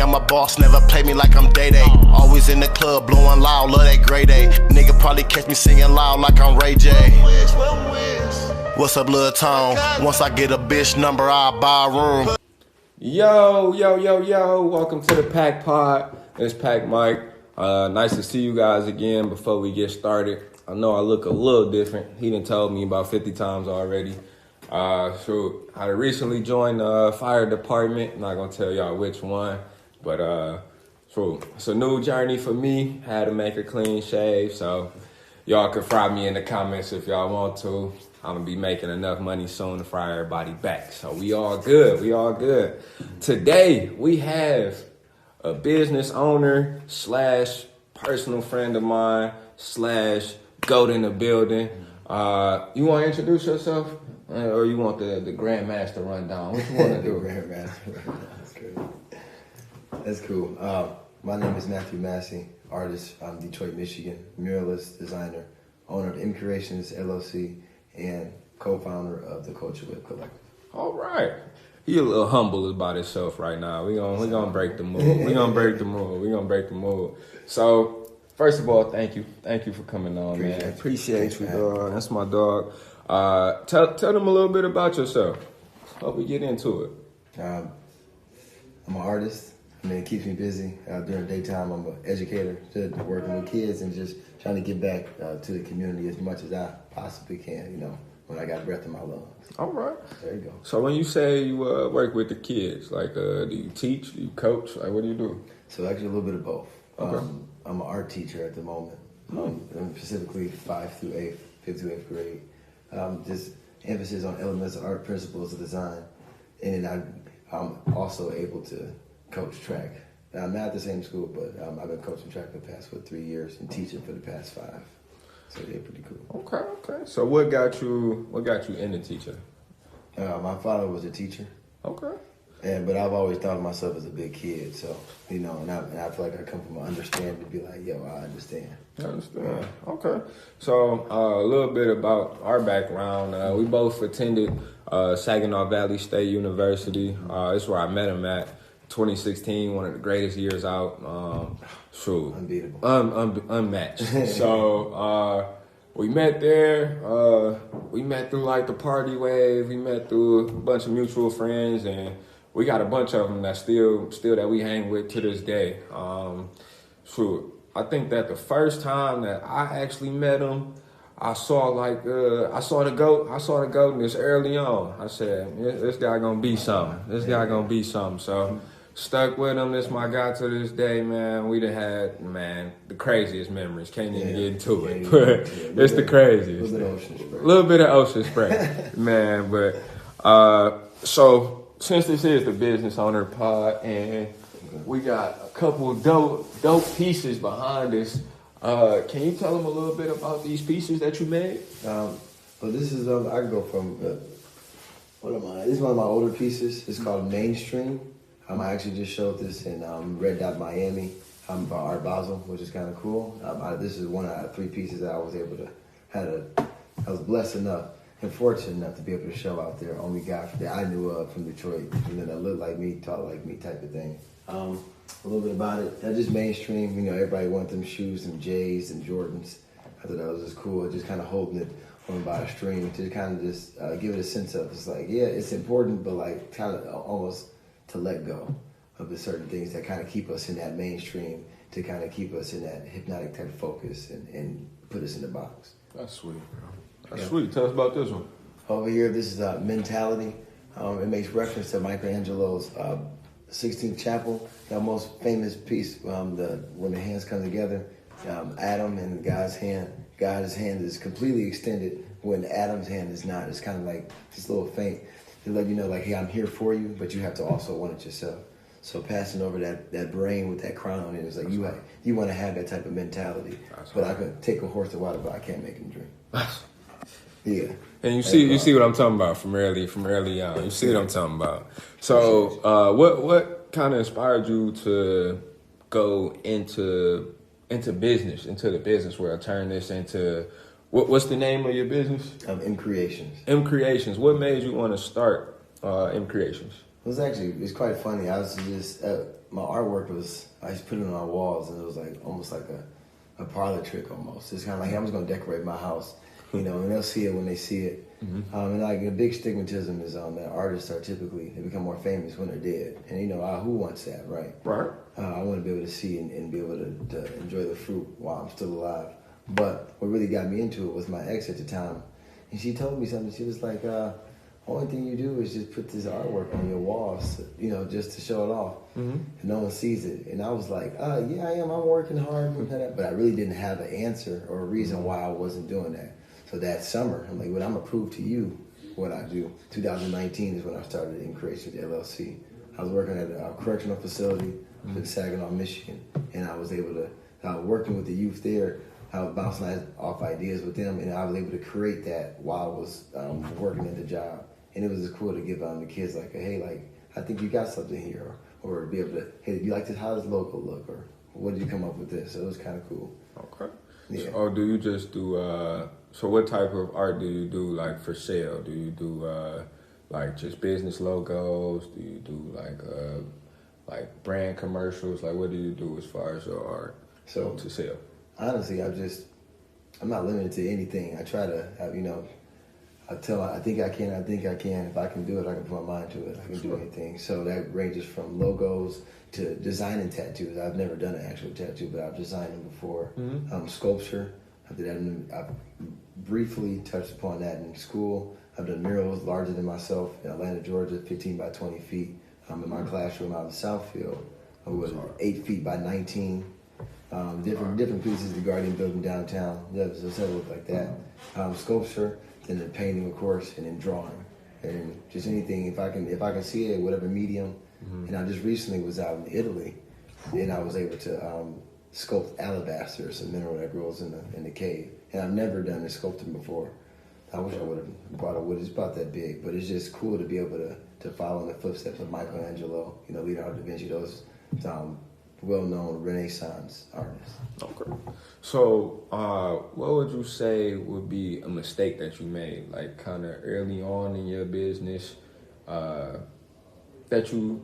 I'm a boss, never play me like I'm Day-Day. Always in the club, blowing loud, love that Grey Day. Nigga probably catch me singing loud like I'm Ray J. What's up, Lil Tone? Once I get a bitch number, I'll buy a room. Yo, welcome to the Pakk Pod. It's Pakk Mike. Nice to see you guys again. Before we get started, I know I look a little different. He done told me about 50 times already. So I recently joined the fire department. I'm not gonna tell y'all which one, but so it's a new journey for me. Had to make a clean shave, so y'all can fry me in the comments if y'all want to. I'm gonna be making enough money soon to fry everybody back. So we all good. Today we have a business owner / personal friend of mine / goat in the building. You want to introduce yourself, or you want the Grandmaster rundown? What you want to do? Grandmaster. That's cool. My name is Matthew Massey, artist from Detroit, Michigan, muralist, designer, owner of M Creations LLC, and co-founder of the Culture Whip Collective. All right. He a little humble about himself right now. We gonna break the mood. We gonna break the mood. So first of all, thank you for coming on, man. Appreciate you, dog. That's my dog. Tell them a little bit about yourself. Hope we get into it. I'm an artist. I mean, it keeps me busy. During daytime, I'm an educator, working with kids and just trying to give back to the community as much as I possibly can, when I got breath in my lungs. All right. There you go. So when you say you work with the kids, like, do you teach, do you coach? Like, what do you do? So actually a little bit of both. Okay. I'm an art teacher at the moment, specifically 5th through 8th grade. Just emphasis on elements of art, principles of design. And then I'm also able to coach track. Now, I'm not at the same school, but I've been coaching track for the past 3 years and teaching for the past 5. So they're pretty cool. Okay. So what got you into teaching? My father was a teacher. Okay. But I've always thought of myself as a big kid, so and I feel like I come from an understanding to be like, yo, I understand. I understand. Okay. So a little bit about our background. We both attended Saginaw Valley State University. It's where I met him at. 2016, one of the greatest years out. Unbeatable. Unmatched. So we met there. We met through like the party wave. We met through a bunch of mutual friends, and we got a bunch of them that still that we hang with to this day. I think that the first time that I actually met him, I saw the goat in this early on. I said, this guy gonna be something. So stuck with him. This my guy to this day, man. We done had, the craziest memories. Can't even get into it. But it's the craziest. A little bit of ocean spray. Man, but so since this is the Business Owner Pod and we got a couple dope pieces behind us, can you tell them a little bit about these pieces that you made? This is I can go from this is one of my older pieces. It's called Mainstream. I actually just showed this in Red Dot Miami by Art Basel, which is kind of cool. This is one out of 3 pieces that I was able to I was blessed enough and fortunate enough to be able to show out there. Only guy that I knew of from Detroit, that looked like me, talked like me, type of thing. A little bit about it. Just mainstream. Everybody wanted them shoes, them J's and Jordans. I thought that was just cool. Just kind of holding it on by a string to kind of just give it a sense of, it's like, yeah, it's important, but like kind of almost to let go of the certain things that kind of keep us in that mainstream, to kind of keep us in that hypnotic type of focus and put us in the box. That's sweet, bro. That's sweet. Tell us about this one. Over here, this is Mentality. It makes reference to Michelangelo's 16th Chapel, the most famous piece, when the hands come together. Adam and God's hand is completely extended when Adam's hand is not. It's kind of like this little feint to let you know, like, hey, I'm here for you, but you have to also want it yourself. So passing over that brain with that crown on it is like, you want to have that type of mentality. But I could take a horse to water, but I can't make him drink. Yeah. And you see what I'm talking about from early on. You see what I'm talking about. So what kind of inspired you to go into the business world, turn this into, what's the name of your business? M Creations. M Creations. What made you want to start M Creations? It's quite funny. I was just my artwork was I just put it on my walls, and it was like almost like a parlor trick almost. It's kind of like, hey, I'm just gonna decorate my house, and they'll see it when they see it. And like a big stigmatism is that artists are typically they become more famous when they're dead, and who wants that, right? Right. I want to be able to see and be able to enjoy the fruit while I'm still alive. But what really got me into it was my ex at the time, and she told me something. She was like, only thing you do is just put this artwork on your walls, just to show it off. And no one sees it. And I was like, yeah, I am. I'm working hard. But I really didn't have an answer or a reason why I wasn't doing that. So that summer, I'm like, well, I'm going to prove to you what I do. 2019 is when I started in Creation LLC. I was working at a correctional facility in Saginaw, Michigan. And I was working with the youth there. I was bouncing off ideas with them, and I was able to create that while I was working at the job. And it was just cool to give the kids like, hey, like, I think you got something here, or be able to, hey, do you like this? How does the logo look, or what did you come up with this? So it was kind of cool. Okay. Yeah. So do you just do? So what type of art do you do, like for sale? Do you do like just business logos? Do you do like brand commercials? Like what do you do as far as your art to sell? Honestly, I'm not limited to anything. I try to have, I think I can. If I can do it, I can put my mind to it. I can do anything. So that ranges from logos to designing tattoos. I've never done an actual tattoo, but I've designed them before. Sculpture. I've briefly touched upon that in school. I've done murals larger than myself in Atlanta, Georgia, 15 by 20 feet. In my classroom out in Southfield, it was 8 feet by 19. Different pieces, the Guardian Building downtown. So several like that. Sculpture, and then painting, of course, and then drawing, and just anything. If I can see it, whatever medium. And I just recently was out in Italy, and I was able to sculpt alabaster, it's a mineral that grows in the cave. And I've never done this sculpting before. I wish I would have brought a wood. It's about that big, but it's just cool to be able to follow in the footsteps of Michelangelo, Leonardo da Vinci, those well-known Renaissance artists. Okay. So, what would you say would be a mistake that you made, like kind of early on in your business, that you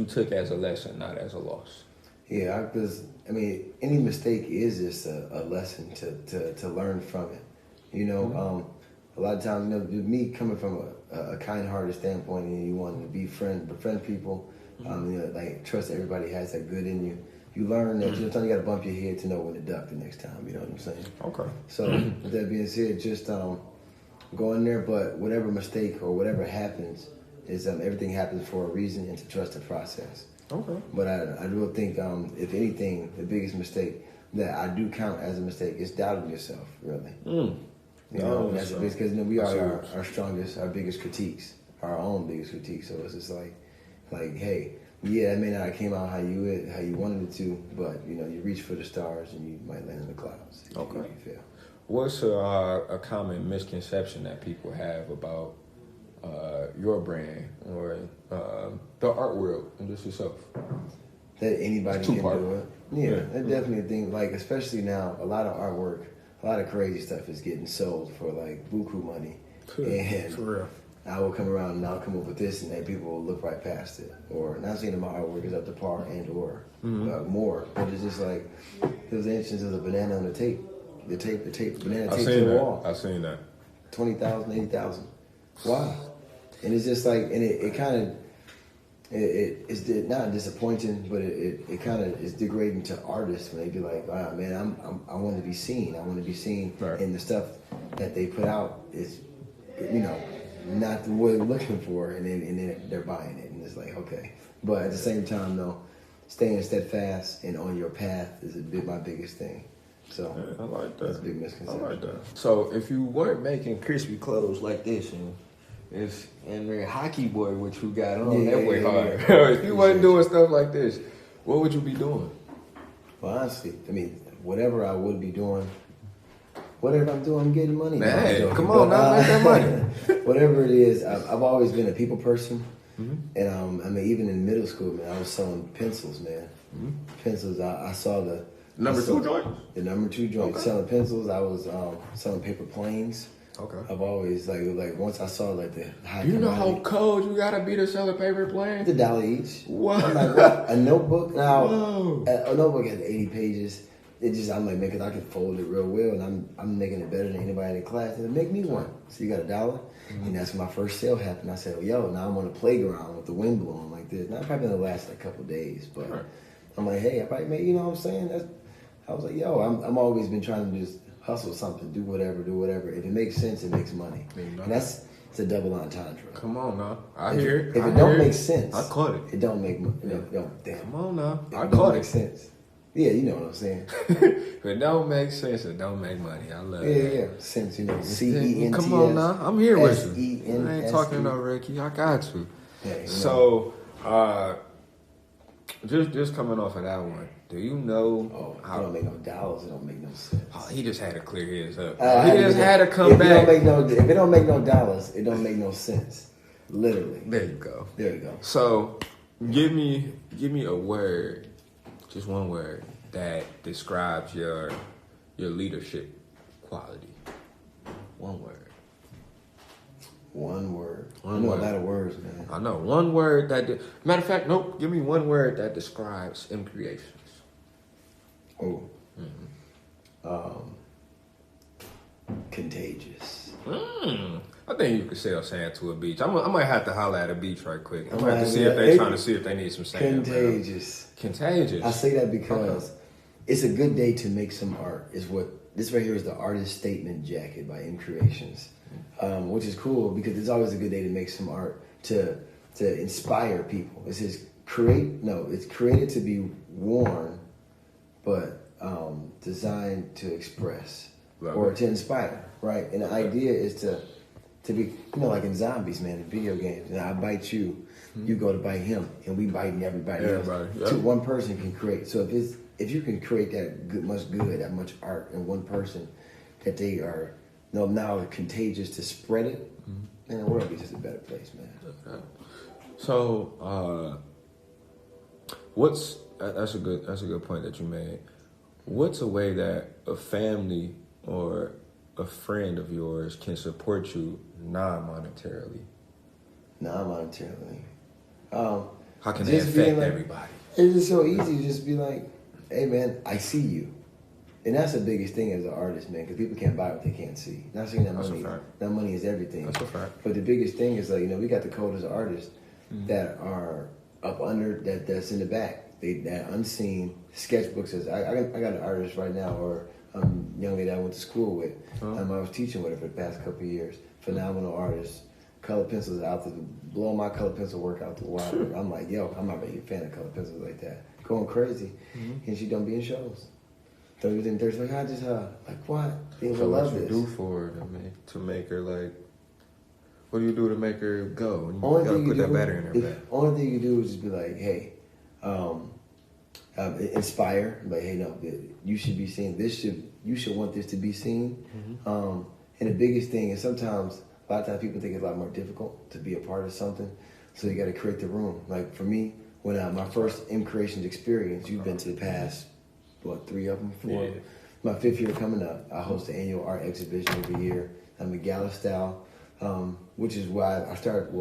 took as a lesson, not as a loss? Yeah, because any mistake is just a lesson to learn from it. A lot of times, me coming from a kind-hearted standpoint, and you want to befriend people. Trust that everybody has that good in you. You learn that you got to bump your head to know when to duck the next time. You know what I'm saying? Okay. So with that being said, just go in there. But whatever mistake or whatever happens, is everything happens for a reason, and to trust the process. Okay. But I do think, if anything, the biggest mistake that I do count as a mistake is doubting yourself. Really. That's because we are our strongest, our biggest critiques, our own biggest critiques. So it's just like, hey, yeah, it may not have came out how you wanted it to, but you reach for the stars and you might land in the clouds. Okay. If you fail. What's a common misconception that people have about your brand or the art world and just yourself? That anybody can do it. Yeah, that's definitely a thing. Like, especially now, a lot of artwork, a lot of crazy stuff is getting sold for like buku money. And for real. I will come around and I'll come up with this, and then people will look right past it. Or not saying that my artwork is up to par and or more, but it's just like there's the instance of the banana on the tape, banana tape to the wall. I've seen that. 20,000, 80,000. Wow. And it's just like, and it kind of, it's not disappointing, but it kind of is degrading to artists when they be like, wow, man, I want to be seen. I want to be seen, right. And the stuff that they put out is, not what they're looking for, and then they're buying it, and it's like, okay. But at the same time, though, staying steadfast and on your path is my biggest thing. So I like that. That's a big misconception. I like that. So if you weren't making crispy clothes like this, and the hockey boy, which you got on, that way hard. If you wasn't doing stuff like this, what would you be doing? Well, honestly, whatever I would be doing. Whatever I'm doing, I'm getting money. Man, come on, now make that money. Whatever it is, I've always been a people person. And even in middle school, man, I was selling pencils, man. Pencils. I saw the number two joint. The number 2 joint. Okay. Selling pencils. I was selling paper planes. Okay. I've always like once I saw like the high. You know how commodity, cold you gotta be to sell a paper plane? the dollar each. What? I'm like, what? A notebook now. Whoa. A notebook has 80 pages. I'm like, man, because I can fold it real well, and I'm making it better than anybody in the class. And make me one. So you got $1, and that's when my first sale happened. I said, well, yo, now I'm on the playground with the wind blowing like this. Now probably gonna last like a couple of days, but Right. I'm like, hey, I probably made, you know what I'm saying? I was like, yo, I'm always been trying to just hustle something, do whatever. If it makes sense, it makes money, and it's a double entendre. Come on now. I hear it. If it don't make sense, I caught it. It don't make money. Damn. Come on now. If I it don't caught make it. sense. Yeah, you know what I'm saying. If it don't make sense, it don't make money. I love it. Yeah. Sense, you know, CENTS. Come on now. I'm here with you. SENSE. I ain't talking no Ricky. I got you. Yeah, you know. So, just coming off of that one, do you know It don't make no dollars. It don't make no sense. Oh, he just had to clear his up. I He just had to come if back. If it don't make no dollars, it don't make no sense. Literally. There you go. There you go. So, give me a word, just one word that describes your leadership quality. One word. One word. One I know word. a lot of words, man. I know one word matter of fact, nope. Give me one word that describes M Creations. Oh. Contagious. I think you could sell sand to a beach. I might have to holler at a beach right quick. I I might have to might see have if to- they're trying to see if they need some sand. bro. Contagious. Contagious. I say that because it's a good day to make some art. Is what this right here is, the artist statement jacket by M Creations, which is cool because it's always a good day to make some art to inspire people. It says it's created to be worn, but designed to express or to inspire, right? And the idea is to be, like in zombies, man, in video games. And I bite you, you go to bite him, and we biting everybody else. Yeah. So one person can create. So if you can create that much good, that much art in one person, that they are now contagious to spread it, man, the world be just a better place, man. So, that's a good point that you made. What's a way that a family or a friend of yours can support you non-monetarily? Non-monetarily. How can they just affect being like- everybody? It's just so easy to just be like, hey, man, I see you. And that's the biggest thing as an artist, man, because people can't buy what they can't see. Not saying that That's a money, fact. that money is everything. That's a fact. But the biggest thing is, like, we got the coldest artists that are up under, that's in the back. That unseen sketchbooks. I got an artist right now, or young lady I went to school with. I was teaching with her for the past couple of years. Phenomenal artist. Color pencils out blow my color pencil work out the water. I'm like, yo, I'm not really a fan of color pencils like that. Going crazy, and she don't be in shows. So everything there's like, I just like what? They will So what love you this. do for her to make her like? What do you do to make her go? You Only gotta thing put you that do, battery in her back. only thing you do is just be like, hey, inspire. Like, hey, no, you should be seen. You should want this to be seen. And the biggest thing is sometimes, a lot of times people think it's a lot more difficult to be a part of something. So you got to create the room. Like for me, when my first M Creations experience, you've been to the past, 3 of them, 4. Yeah. My 5th year coming up. I host the annual art exhibition every year. I'm a gala style, which is why I started.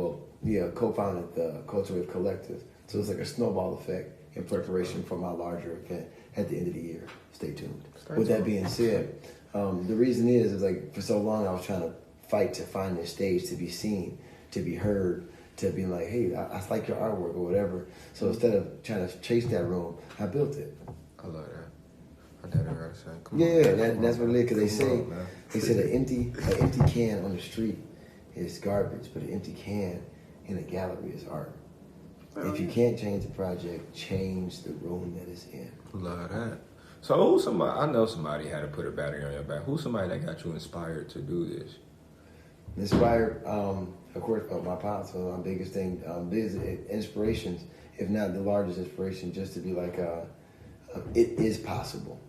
Co-founded the Culture Wave Collective. So it's like a snowball effect in preparation for my larger event at the end of the year. Stay tuned. With that being said, the reason is like for so long I was trying to fight to find this stage to be seen, to be heard, to be like, hey, I like your artwork or whatever. So instead of trying to chase that room, I built it. I love that. I did it right side. That's what it is. Because they say an empty can on the street is garbage, but an empty can in a gallery is art. If you can't change the project, change the room that it's in. Love that. So I know somebody had to put a battery on your back. Who's somebody that got you inspired to do this? Inspired, of course, my pops. My biggest thing, biggest inspirations, if not the largest inspiration, just to be like, it is possible.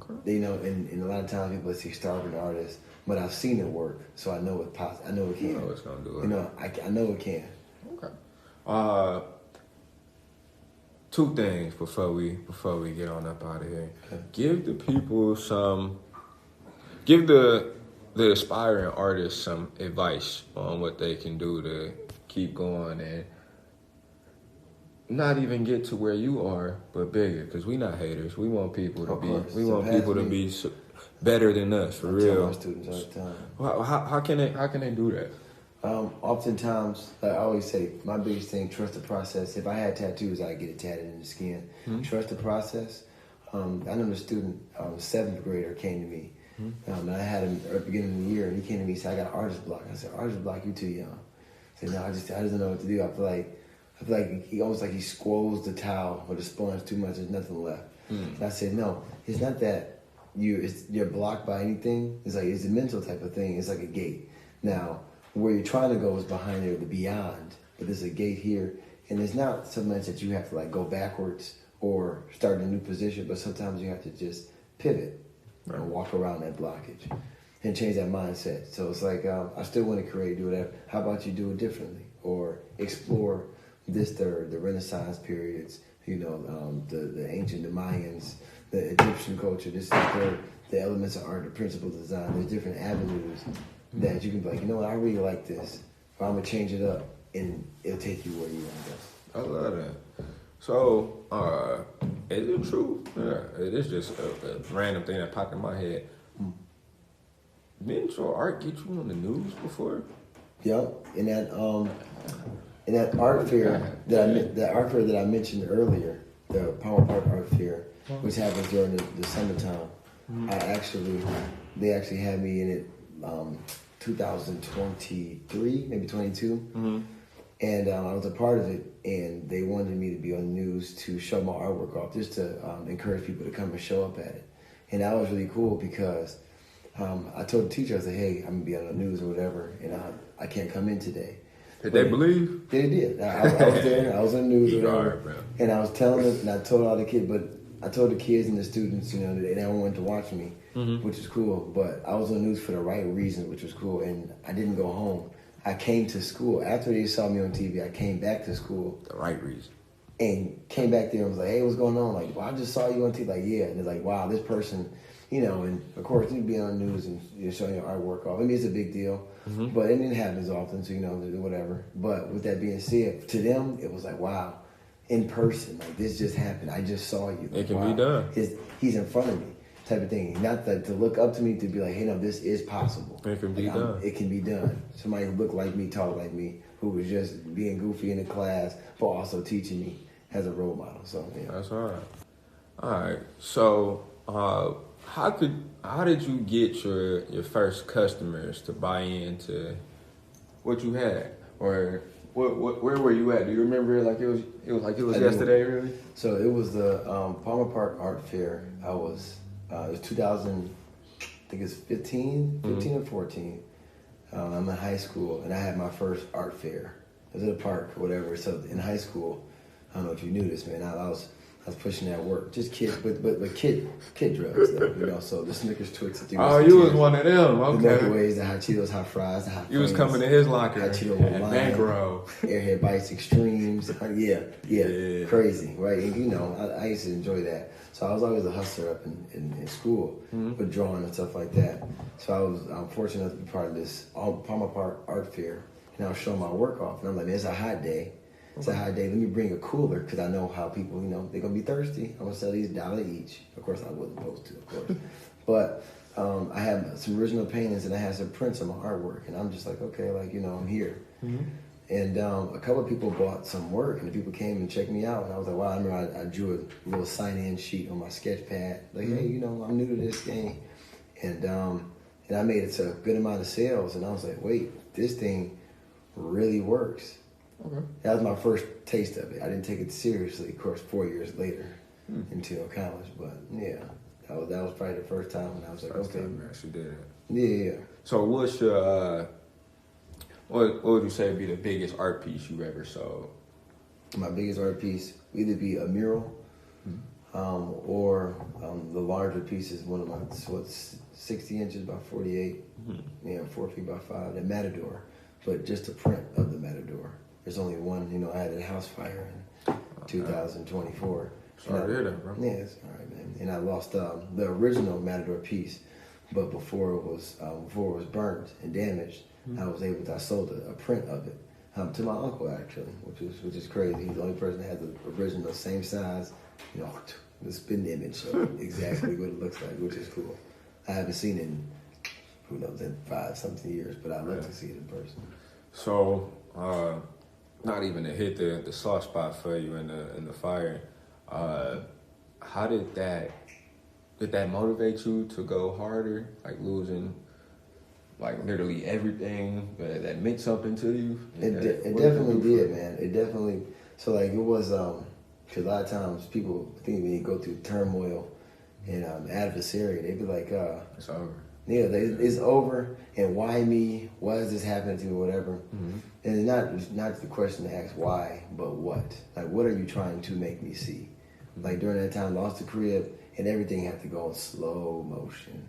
Okay. And a lot of times people say starving artists, but I've seen it work, so I know it's possible. I know it can. You know it's gonna do it. I know it can. Okay. 2 things before we get on up out of here. Okay. Give the people give the the aspiring artists some advice on what they can do to keep going and not even get to where you are, but bigger. Because we not haters. We want people to be better than us for real. Tell my students all the time. How can they do that? Oftentimes, like I always say, my biggest thing, trust the process. If I had tattoos, I'd get it tatted in the skin. Mm-hmm. Trust the process. I know a student, 7th grader, came to me. Mm-hmm. And I had him at the beginning of the year, and he came to me and said, I got artist block. I said, artist block, you too young. I said, no, I just don't know what to do. I feel like he almost like he squoze the towel or the sponge too much, there's nothing left. Mm-hmm. And I said, no, it's not that you're blocked by anything. It's a mental type of thing. It's like a gate. Now, where you're trying to go is behind there, the beyond. But there's a gate here, and it's not so much that you have to like go backwards or start in a new position, but sometimes you have to just pivot and walk around that blockage and change that mindset. So it's like, I still want to create, do whatever. How about you do it differently or explore the Renaissance periods, the ancient, the Mayans, the Egyptian culture, the elements of art, the principles of design. There's different avenues that you can be like, you know what, I really like this. Or I'm going to change it up, and it'll take you where you want to go. I love that. So, is it true? Yeah, it is just a random thing that popped in my head. Didn't your art get you on the news before? Yep. In that art fair that I mentioned earlier, the Palmer Park Art Fair, which happens during the summertime, they actually had me in it 2023, maybe 22. Mm-hmm. And I was a part of it, and they wanted me to be on the news to show my artwork off, just to encourage people to come and show up at it. And that was really cool because I told the teacher, I said, hey, I'm going to be on the news or whatever, and I can't come in today. Did they believe? They did. I was there. I was on the news or whatever. And I was telling them, and I told all the kids, but I told the kids and the students, they don't want to watch me, which is cool. But I was on the news for the right reason, which was cool. And I didn't go home. I came to school. After they saw me on TV, I came back to school. The right reason. And came back there and was like, hey, what's going on? Like, well, I just saw you on TV. Like, yeah. And they're like, wow, this person, and of course, you be on the news and showing your artwork off. I mean, it's a big deal. Mm-hmm. But it didn't happen as often, so, whatever. But with that being said, to them, it was like, wow, in person. Like, this just happened. I just saw you. Like, it can be done. He's in front of me. Type of thing, not that to look up to me to be like, hey, no, this is possible. It can be done. It can be done. Somebody who looked like me, talked like me, who was just being goofy in the class, but also teaching me as a role model. So yeah. That's all right. All right. So how did you get your first customers to buy into what you had, or where were you at? Do you remember it like it was yesterday, really? So it was the Palmer Park Art Fair. It was 2000, I think it's 15 or 14. I'm in high school, and I had my first art fair. It was at a park or whatever. So in high school, I don't know if you knew this, man. I was pushing that work, just kid, but kid drugs though, So the Snickers, Twix. Oh, you was one of them. Okay. The Milky Ways, the hot Cheetos, hot fries, the hot. You was coming to his locker. Hot Cheetos with lime, bankroll, Airhead Bites Extremes. Yeah, crazy, right? And I used to enjoy that. So I was always a hustler up in school with drawing and stuff like that. So I'm fortunate enough to be part of this Palmer Park Art Fair, and I was showing my work off, and I'm like, man, it's a hot day. It's a hot day. Let me bring a cooler because I know how people, they're going to be thirsty. I'm going to sell these $1 each. Of course, I wasn't supposed to, of course. But I had some original paintings and I had some prints of my artwork. And I'm just like, okay, I'm here. Mm-hmm. And a couple of people bought some work and the people came and checked me out. And I was like, wow, I remember I drew a little sign-in sheet on my sketch pad. Like, hey, I'm new to this game. And I made it to a good amount of sales. And I was like, wait, this thing really works. Okay. That was my first taste of it. I didn't take it seriously, of course, 4 years later until college. But yeah, that was probably the first time when I was like, first okay, time you actually did it. Yeah. So what's your what would you say would be the biggest art piece you ever sold? My biggest art piece would either be a mural, or the larger piece is one of my 60 inches by 48, 4 feet by 5, the Matador, but just a print of the Matador. There's only one, I had a house fire in 2024. Sorry to hear that, bro. Yeah, it's all right, man. And I lost the original Matador piece but before it was burnt and damaged, I sold a print of it to my uncle actually, which is crazy. He's the only person that has the original same size, the spin image of exactly what it looks like, which is cool. I haven't seen it in, who knows, in 5-something years, but I'd love to see it in person. So, not even to hit the soft spot for you in the fire, how did that motivate you to go harder, like losing like literally everything that meant something to you? It definitely did, man. It definitely, so like it was, because a lot of times people think when you go through turmoil and adversary, they be like, it's over. Yeah, it's over, and why me? Why is this happening to me? Whatever. Mm-hmm. And it's not the question to ask why, but what? Like, what are you trying to make me see? Mm-hmm. Like during that time, lost the crib, and everything had to go in slow motion,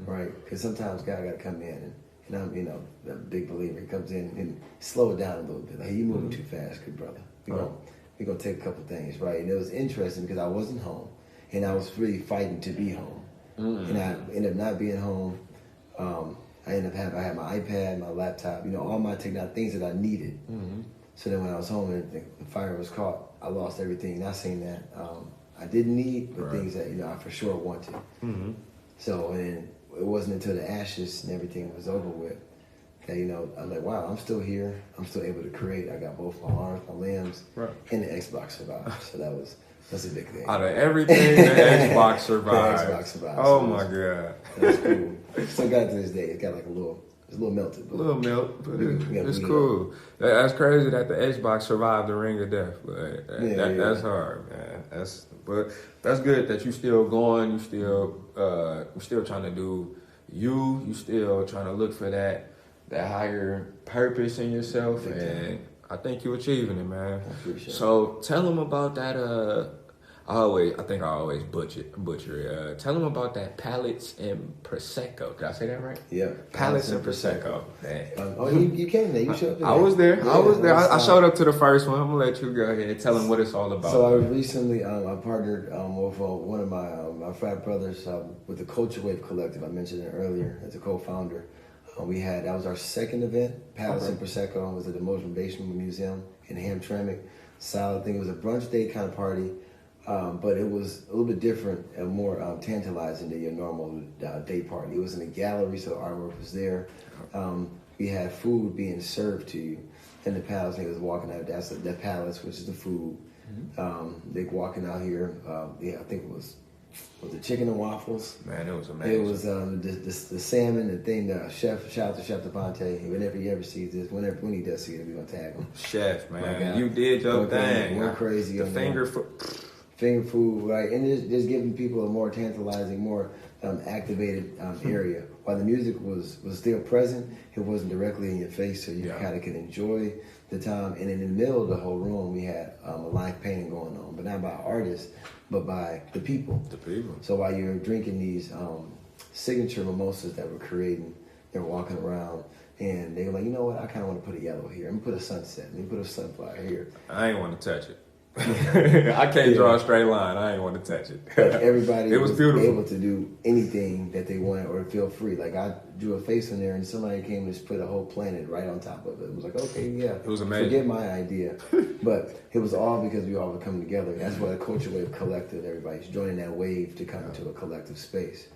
right? Because sometimes God got to come in, and I'm, a big believer. He comes in and slow it down a little bit. Like, you moving too fast, good brother. We're gonna take a couple things, right? And it was interesting because I wasn't home, and I was really fighting to be home. And I ended up not being home. I had my iPad, my laptop, all my technology, things that I needed. So then when I was home and the fire was caught, I lost everything. Not saying that I didn't need, but things that I for sure wanted. So and it wasn't until the ashes and everything was over with that I'm like, wow, I'm still here. I'm still able to create. I got both my arms, my limbs, and the Xbox survived. So that's a big thing. Out of everything, the Xbox survived. The Xbox survived. Oh so my God. That's cool. Still got it to this day. It got like it's a little melted. A little melt, but it's cool. That's crazy that the Xbox survived the ring of death. But that's hard, man. But that's good that you still going. You still trying to do you. You still trying to look for that higher purpose in yourself, and I think you're achieving it, man. So tell them about that. I think I always butcher it. Tell them about that Palates and Prosecco. Did I say that right? Yeah. Palates and Prosecco. You came there. You showed up. I was there. I showed up to the first one. I'm gonna let you go ahead and tell them what it's all about. So I recently I partnered with one of my frat brothers with the Culture Wave Collective. I mentioned it earlier as a co-founder. That was our second event. Palace and Prosecco was at the Motivation Museum in Hamtramck. So I think it was a brunch day kind of party, but it was a little bit different and more tantalizing than your normal day party. It was in a gallery, so the artwork was there. We had food being served to you in the palace. They was walking out. That's the palace, which is the food. They walking out here. I think it was the chicken and waffles. Man, it was amazing. It was the salmon, the thing. Shout out to Chef DePonte. Whenever he ever sees this, when he does see it, we're gonna tag him. Chef, man, you did your thing. Went crazy. The finger food, right? And just giving people a more tantalizing, more activated area. While the music was still present, it wasn't directly in your face, so you kind of could enjoy the time. And in the middle of the whole room, we had a live painting going on, but not by artists, but by the people. The people. So while you're drinking these signature mimosas that we're creating, they're walking around, and they were like, you know what? I kind of want to put a yellow here. Let me put a sunset. Let me put a sunflower here. I ain't want to touch it. I can't draw a straight line. I ain't want to touch it. Everybody was beautiful. Able to do anything that they wanted or feel free. Like I drew a face in there and somebody came and just put a whole planet right on top of it. It was like, okay, yeah. It was amazing. Forget my idea. But it was all because we all would come together. That's why the Culture Wave Collective, everybody's joining that wave to come into a collective space.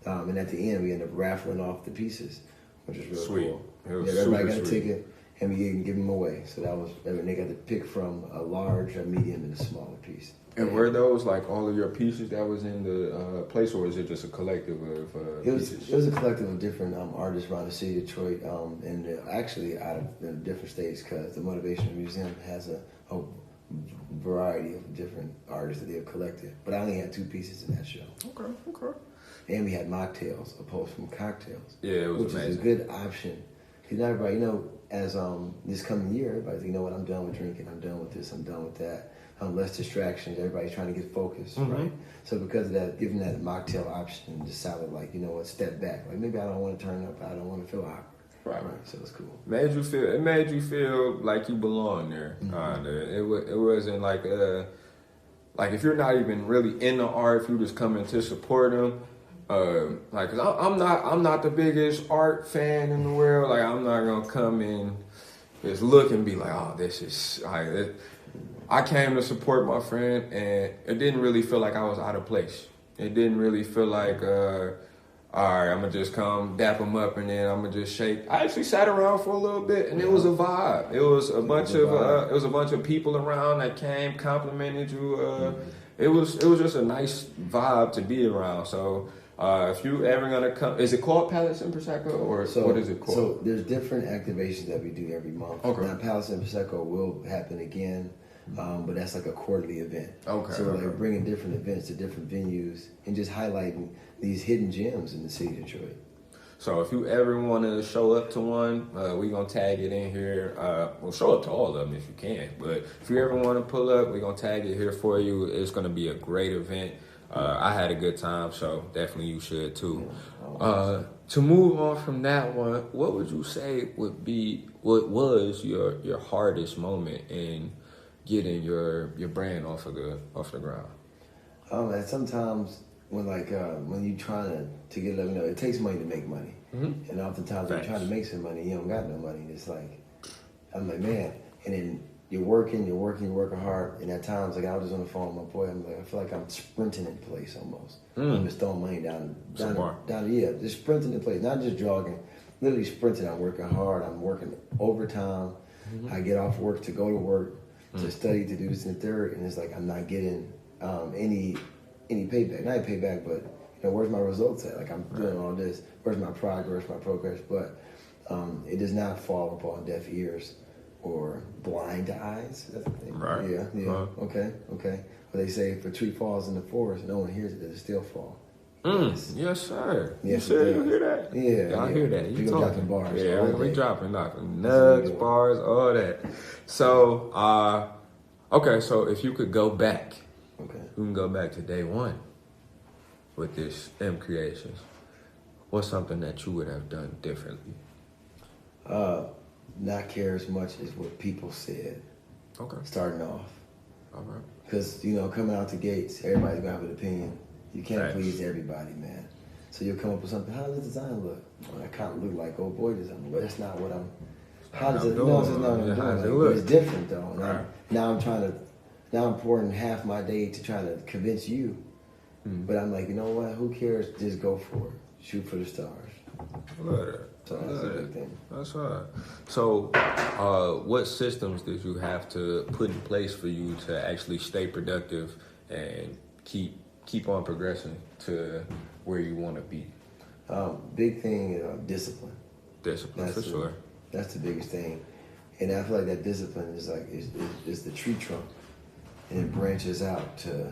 And at the end, we ended up raffling off the pieces, which is really sweet. cool. It was everybody got sweet. a ticket. And we didn't give them away. So they got to pick from a large, a medium, and a smaller piece. And were those like all of your pieces that was in the place, or is it just a collective of pieces? It was a collective of different artists around the city of Detroit, and actually out of different states, because the Motivation Museum has a variety of different artists that they have collected. But I only had 2 pieces in that show. Okay. And we had mocktails opposed from cocktails. Yeah, it was which amazing. Is a good option. Because not everybody, as this coming year, everybody's, I'm done with drinking, I'm done with this, I'm done with that. Less distractions, everybody's trying to get focused, right? So because of that, giving that mocktail option, decided like, step back. Like maybe I don't want to turn up, I don't want to feel awkward. Right. So it's cool. It made you feel like you belong there. It wasn't like if you're not even really in the art, if you just coming to support them, Like, cause I'm not the biggest art fan in the world. Like, I'm not gonna come in, just look and be like, oh, this is like. I came to support my friend, and it didn't really feel like I was out of place. It didn't really feel like, all right, I'm gonna just come dap him up, and then I'm gonna just shake. I actually sat around for a little bit, and it was a vibe. It was a bunch of people around that came, complimented you. It was just a nice vibe to be around. So. If you ever gonna come, is it called Palace and Prosecco, or what is it called? So there's different activations that we do every month. Okay. Now Palace and Prosecco will happen again, but that's like a quarterly event. Okay. So we're like bringing different events to different venues and just highlighting these hidden gems in the city of Detroit. So if you ever want to show up to one, we're going to tag it in here. We'll show up to all of them if you can. But if you ever want to pull up, we're going to tag it here for you. It's going to be a great event. I had a good time, so definitely you should too. To move on from that one, what would you say what was your hardest moment in getting your brand off the ground? And sometimes when you trying to get it takes money to make money, and oftentimes when you're trying to make some money, you don't got no money. And it's like I'm like, man, and then you're working hard, and at times, like I was just on the phone with my boy, I'm like, I feel like I'm sprinting in place almost. I'm just throwing money down, just sprinting in place, not just jogging, literally sprinting. I'm working hard, I'm working overtime. I get off work to go to work, to study, to do this and the third, and it's like I'm not getting any payback. Not payback, but where's my results at? Like I'm doing all this, where's my progress? But it does not fall upon deaf ears or blind eyes. That's the thing. Right. Yeah. Okay. But they say if a tree falls in the forest, no one hears it, does it still fall? Yes, sir. Yes, you hear that? Yeah. I hear that. You dropping bars. Yeah, we dropping nuts, bars, all that. So, okay, so if you could go back, you can go back to day one with this M Creations. What's something that you would have done differently? Not care as much as what people said. Okay. Starting off. All right. Because, coming out the gates, everybody's going to have an opinion. You can't please everybody, man. So you'll come up with something. How does the design look? Well, I kind of look like old boy design, but that's not what I'm. How does it? No, it's not what I'm doing. But it's different though. And now I'm pouring half my day to try to convince you. But I'm like, you know what? Who cares? Just go for it. Shoot for the stars. I love that. So that's a big thing. That's right. So, what systems did you have to put in place for you to actually stay productive and keep on progressing to where you want to be? Big thing is discipline. Discipline, for sure. That's the biggest thing. And I feel like that discipline is like is the tree trunk, and it branches out to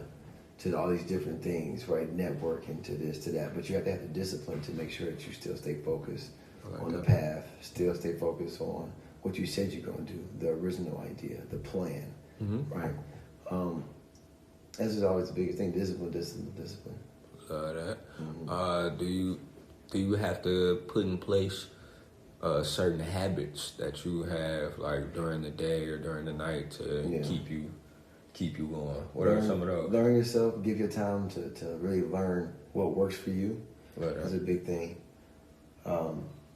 all these different things, right? Networking to this, to that. But you have to have the discipline to make sure that you still stay focused on the path, still stay focused on what you said you're going to do, the original idea, the plan, right? This is always the biggest thing: discipline. That. Do you have to put in place certain habits that you have, like during the day or during the night, to keep you going? What are some of those? Learn yourself. Give your time to really learn what works for you. That's a big thing.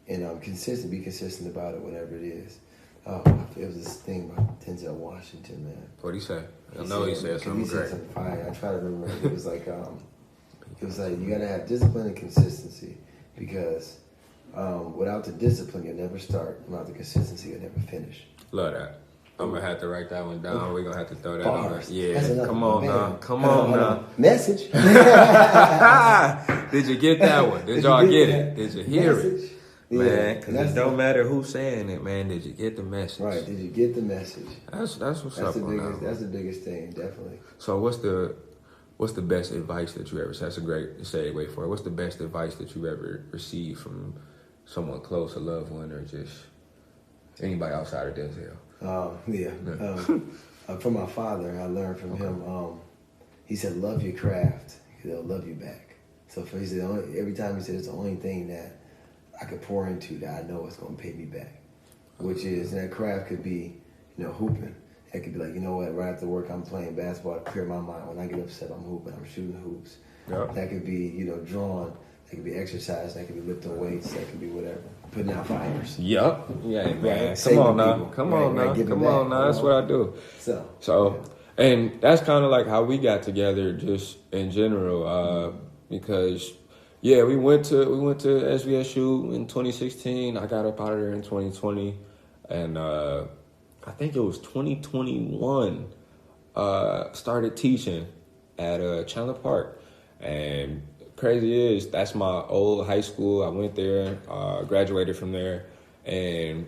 And consistent. Be consistent about it, whatever it is. It was this thing about Denzel Washington, man. What'd he say? I know he said something great. Something fire. I try to remember. It was like you gotta have discipline and consistency, because without the discipline you'll never start. Without the consistency you'll never finish. Love that. I'm gonna have to write that one down. We're gonna have to throw that Bars. on. Yeah, come on now. Message. Did you get that one? Did y'all get it? Did you hear Message. it? Man, because it don't matter who's saying it, man. Did you get the message? Right. Did you get the message? That's what's up on that. That's the biggest thing, definitely. So what's the best advice that you ever? That's a great segue for it. What's the best advice that you ever received from someone close, a loved one, or just anybody outside of Denzel? From my father, I learned from him. He said, "Love your craft, they'll love you back." So he said, every time he said, it's the only thing that I could pour into that I know it's going to pay me back, which is, and that craft could be, hooping. It could be like, right after work, I'm playing basketball to clear my mind. When I get upset, I'm hooping. I'm shooting hoops. Yep. That could be, drawing That could be exercise. That could be lifting weights. That could be whatever. Putting out fires. Yup. Yeah, man. Come Saving on now. people. Come Right, on now. giving Come back, on now. That's what I do. So, and that's kind of like how we got together, just in general, because yeah, we went to SVSU in 2016. I got up out of there in 2020, and I think it was 2021. Started teaching at Chandler Park, and crazy is that's my old high school. I went there, graduated from there, and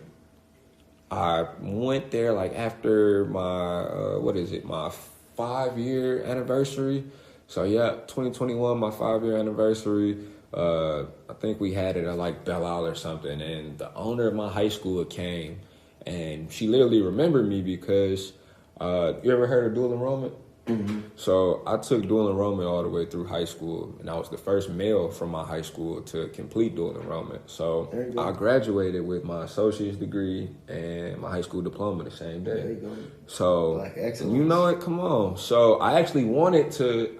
I went there like after my my 5-year anniversary. So yeah, 2021, my 5-year anniversary. I think we had it at like Belle Isle or something, and the owner of my high school came, and she literally remembered me because you ever heard of dual enrollment? Mm-hmm. So I took dual enrollment all the way through high school, and I was the first male from my high school to complete dual enrollment. So I graduated with my associate's degree and my high school diploma the same day. There you go. So like excellence. You know it. Come on. So I actually wanted to.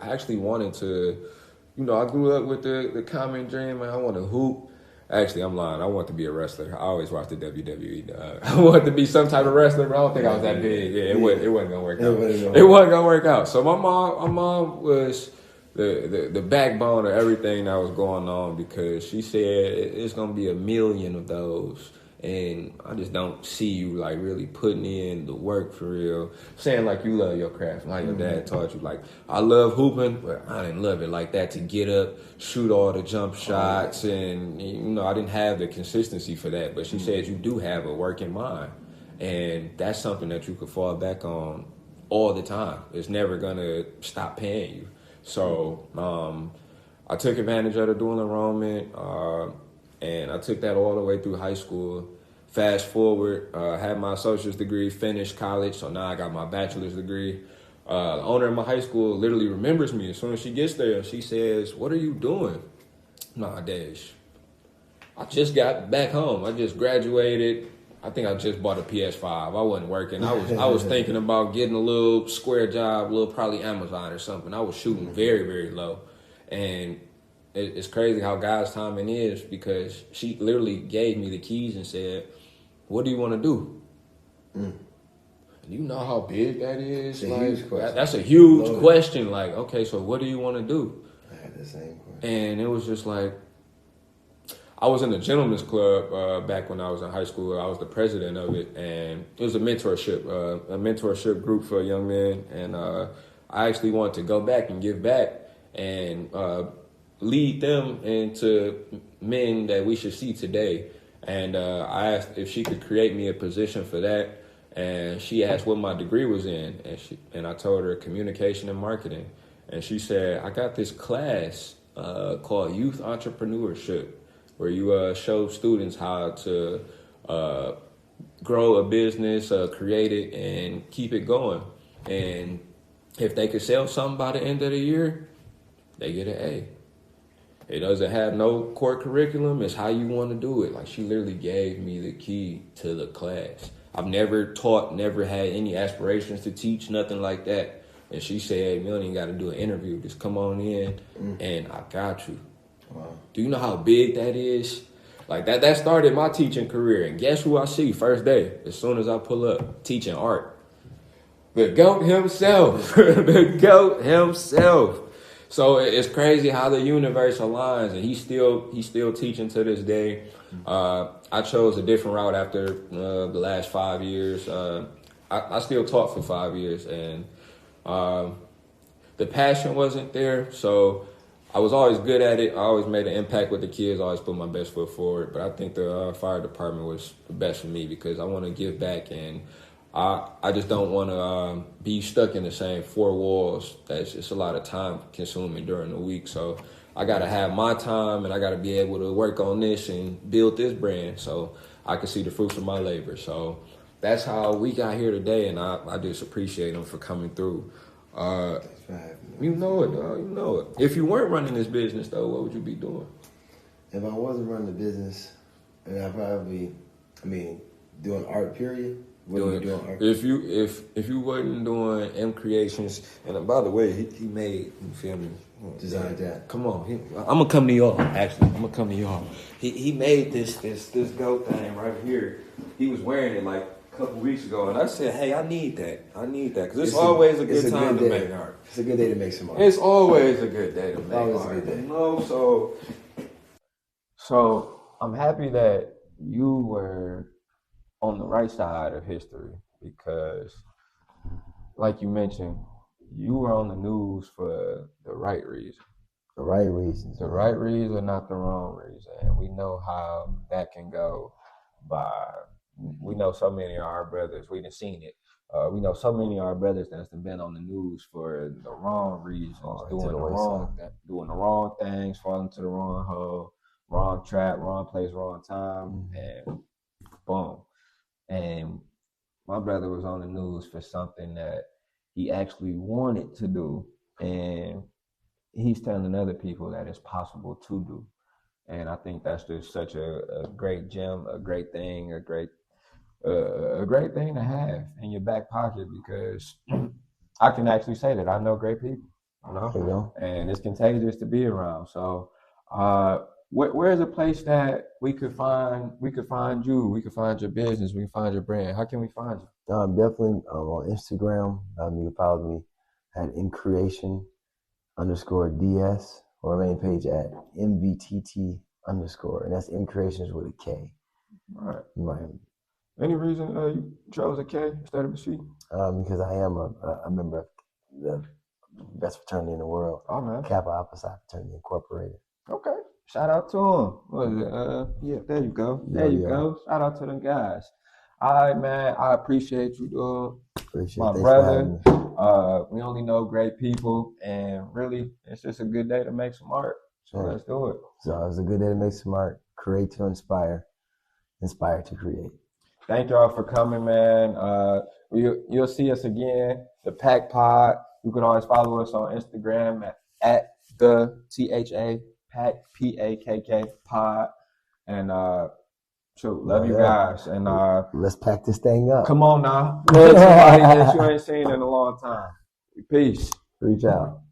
You know, I grew up with the common dream, and I want to hoop. Actually, I'm lying. I want to be a wrestler. I always watched the WWE. I wanted to be some type of wrestler, but I don't think I was that big. Yeah, it wasn't gonna work out. It wasn't gonna work out. So my mom was the backbone of everything that was going on, because she said it's gonna be a million of those, and I just don't see you like really putting in the work for real. Saying like you love your craft, like your dad taught you. Like I love hooping, but I didn't love it like that to get up, shoot all the jump shots, and you know I didn't have the consistency for that. But she said you do have a working mind, and that's something that you could fall back on all the time. It's never gonna stop paying you. So I took advantage of the dual enrollment. And I took that all the way through high school. Fast forward, had my associate's degree, finished college, so now I got my bachelor's degree. The owner of my high school literally remembers me. As soon as she gets there, she says, "What are you doing nowadays?" I just got back home. I just graduated. I think I just bought a PS5. I wasn't working. I was thinking about getting a little square job, probably Amazon or something. I was shooting very, very low. And it's crazy how God's timing is, because she literally gave me the keys and said, "What do you want to do?" And you know how big that is. It's a huge question. That's a huge question. Like, okay, so what do you want to do? I had the same question. And it was just like, I was in the gentleman's club back when I was in high school. I was the president of it, and it was a mentorship group for young men. And I actually wanted to go back and give back and lead them into men that we should see today. And I asked if she could create me a position for that, and she asked what my degree was in, and I told her communication and marketing, and she said, "I got this class called Youth Entrepreneurship, where you show students how to grow a business, create it, and keep it going, and if they could sell something by the end of the year, they get an A. It doesn't have no core curriculum. It's how you want to do it." Like, she literally gave me the key to the class. I've never taught, never had any aspirations to teach, nothing like that. And she said, "You don't even got to do an interview. Just come on in, and I got you." Wow. Do you know how big that is? Like, that started my teaching career. And guess who I see first day, as soon as I pull up, teaching art? The GOAT himself. The GOAT himself. So it's crazy how the universe aligns, and he's still teaching to this day. I chose a different route after the last 5 years. I still taught for 5 years, and the passion wasn't there. So I was always good at it. I always made an impact with the kids. I always put my best foot forward. But I think the fire department was the best for me, because I want to give back, and I just don't want to be stuck in the same four walls. It's a lot of time consuming during the week. So I got to have my time, and I got to be able to work on this and build this brand so I can see the fruits of my labor. So that's how we got here today, and I just appreciate them for coming through. You know it, dog. You know it. If you weren't running this business, though, what would you be doing? If I wasn't running the business, I'd probably be, doing art, period. What are you doing art? If you wasn't doing M Creations, and by the way, he made, you feel me? Designed that. Come on, I'm gonna come to y'all. Actually, I'm gonna come to y'all. He made this goat thing right here. He was wearing it like a couple weeks ago, and I said, hey, I need that, because it's always a good time to make art. It's a good day to make some art. It's always a good day to make always art. a good day. You know, so I'm happy that you were on the right side of history because, like you mentioned, you were on the news for the right reason. The right reasons. The right reason, not the wrong reason. And we know how that can go we know so many of our brothers, we done seen it. We know so many of our brothers that's been on the news for the wrong reasons, doing the wrong things, falling to the wrong hole, wrong trap, wrong place, wrong time, and boom. And my brother was on the news for something that he actually wanted to do, and he's telling other people that it's possible to do. And I think that's just such a great gem, a great thing, a great thing to have in your back pocket, because I can actually say that I know great people, you know, and it's contagious to be around. So, where's a place that we could find you, we could find your business, we can find your brand? How can we find you? Definitely on Instagram. You can follow me at mcreation_ds, or my main page at mvtt_, and that's mcreations with a K. Right. Any reason you chose a K instead of a C? Because I am a member of the best fraternity in the world. Oh, man. Kappa Alpha Psi Fraternity Incorporated. Okay. Shout out to them. What is it? Yeah, there you go. There you go. Shout out to them guys. All right, man. I appreciate you, my brother. We only know great people, and really, it's just a good day to make some art. So let's do it. So it's a good day to make some art. Create to inspire. Inspire to create. Thank y'all for coming, man. You'll see us again, the Pakk Pod. You can always follow us on Instagram at the THA Pakk PAKK Pod. And love you guys. And let's pack this thing up. Come on now. Somebody that you ain't seen in a long time. Peace. Reach out.